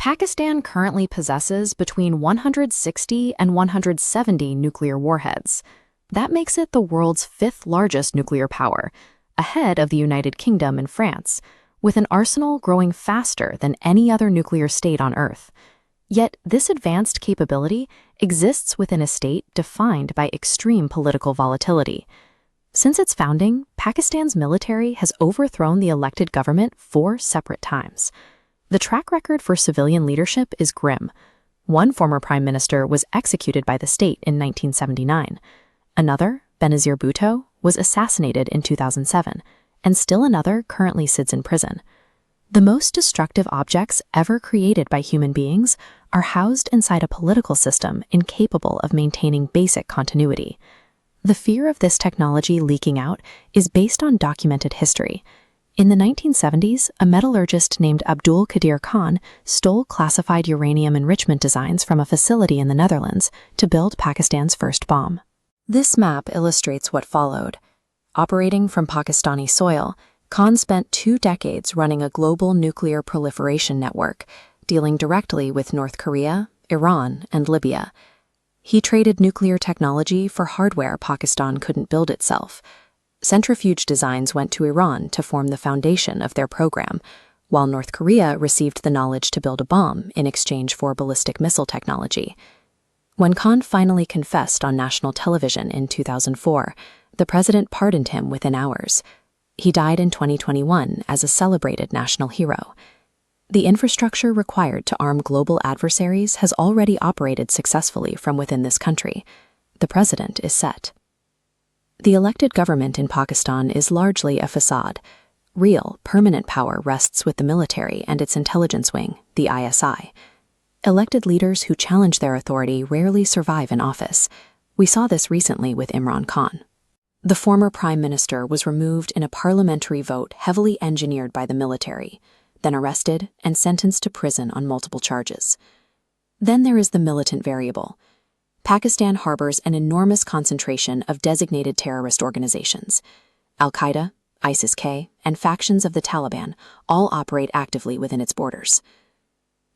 Pakistan currently possesses between 160 and 170 nuclear warheads. That makes it the world's fifth largest nuclear power, ahead of the United Kingdom and France, with an arsenal growing faster than any other nuclear state on Earth. Yet this advanced capability exists within a state defined by extreme political volatility. Since its founding, Pakistan's military has overthrown the elected government 4 separate times. The track record for civilian leadership is grim. One former prime minister was executed by the state in 1979. Another, Benazir Bhutto, was assassinated in 2007, and still another currently sits in prison. The most destructive objects ever created by human beings are housed inside a political system incapable of maintaining basic continuity. The fear of this technology leaking out is based on documented history. In the 1970s, a metallurgist named Abdul Qadir Khan stole classified uranium enrichment designs from a facility in the Netherlands to build Pakistan's first bomb. This map illustrates what followed. Operating from Pakistani soil, Khan spent 2 decades running a global nuclear proliferation network, dealing directly with North Korea, Iran, and Libya. He traded nuclear technology for hardware Pakistan couldn't build itself. Centrifuge designs went to Iran to form the foundation of their program, while North Korea received the knowledge to build a bomb in exchange for ballistic missile technology. When Khan finally confessed on national television in 2004, the president pardoned him within hours. He died in 2021 as a celebrated national hero. The infrastructure required to arm global adversaries has already operated successfully from within this country. The president is set. The elected government in Pakistan is largely a facade. Real, permanent power rests with the military and its intelligence wing, the ISI. Elected leaders who challenge their authority rarely survive in office. We saw this recently with Imran Khan. The former prime minister was removed in a parliamentary vote heavily engineered by the military, then arrested and sentenced to prison on multiple charges. Then there is the militant variable. Pakistan harbors an enormous concentration of designated terrorist organizations. Al-Qaeda, ISIS-K, and factions of the Taliban all operate actively within its borders.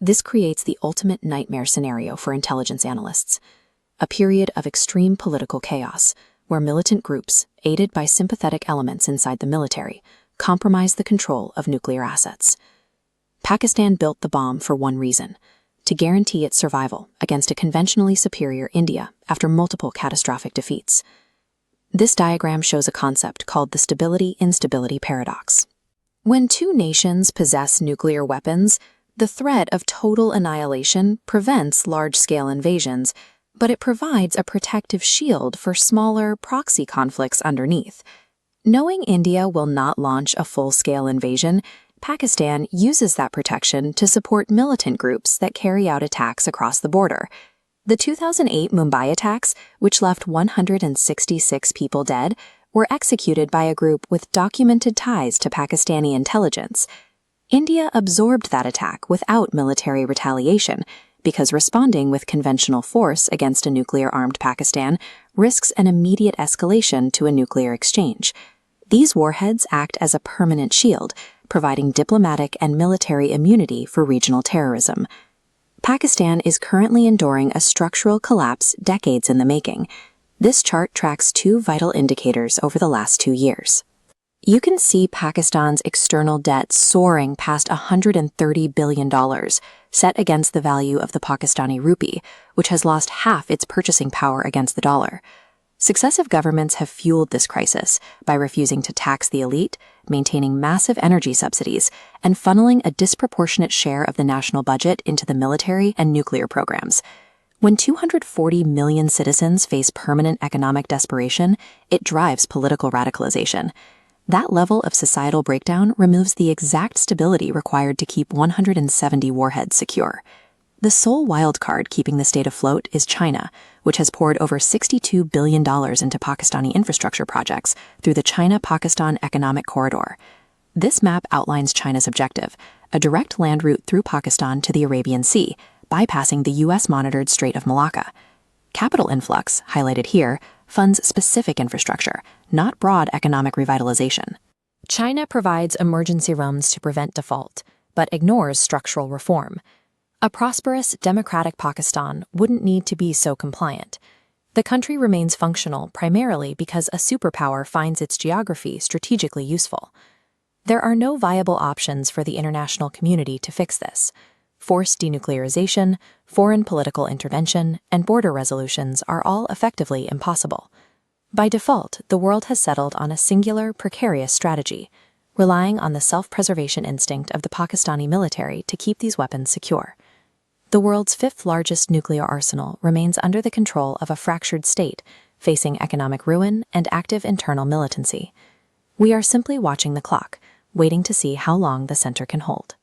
This creates the ultimate nightmare scenario for intelligence analysts, a period of extreme political chaos, where militant groups, aided by sympathetic elements inside the military, compromise the control of nuclear assets. Pakistan built the bomb for one reason: to guarantee its survival against a conventionally superior India after multiple catastrophic defeats. This diagram shows a concept called the stability-instability paradox. When 2 nations possess nuclear weapons, the threat of total annihilation prevents large-scale invasions, but it provides a protective shield for smaller proxy conflicts underneath. Knowing India will not launch a full-scale invasion, Pakistan uses that protection to support militant groups that carry out attacks across the border. The 2008 Mumbai attacks, which left 166 people dead, were executed by a group with documented ties to Pakistani intelligence. India absorbed that attack without military retaliation, because responding with conventional force against a nuclear-armed Pakistan risks an immediate escalation to a nuclear exchange. These warheads act as a permanent shield, providing diplomatic and military immunity for regional terrorism. Pakistan is currently enduring a structural collapse decades in the making. This chart tracks 2 vital indicators over the last 2 years. You can see Pakistan's external debt soaring past $130 billion, set against the value of the Pakistani rupee, which has lost half its purchasing power against the dollar. Successive governments have fueled this crisis by refusing to tax the elite, maintaining massive energy subsidies, and funneling a disproportionate share of the national budget into the military and nuclear programs. When 240 million citizens face permanent economic desperation, it drives political radicalization. That level of societal breakdown removes the exact stability required to keep 170 warheads secure. The sole wildcard keeping the state afloat is China, which has poured over $62 billion into Pakistani infrastructure projects through the China-Pakistan Economic Corridor. This map outlines China's objective, a direct land route through Pakistan to the Arabian Sea, bypassing the U.S.-monitored Strait of Malacca. Capital influx, highlighted here, funds specific infrastructure, not broad economic revitalization. China provides emergency loans to prevent default, but ignores structural reform. A prosperous, democratic Pakistan wouldn't need to be so compliant. The country remains functional primarily because a superpower finds its geography strategically useful. There are no viable options for the international community to fix this. Forced denuclearization, foreign political intervention, and border resolutions are all effectively impossible. By default, the world has settled on a singular, precarious strategy, relying on the self-preservation instinct of the Pakistani military to keep these weapons secure. The world's fifth-largest nuclear arsenal remains under the control of a fractured state, facing economic ruin and active internal militancy. We are simply watching the clock, waiting to see how long the center can hold.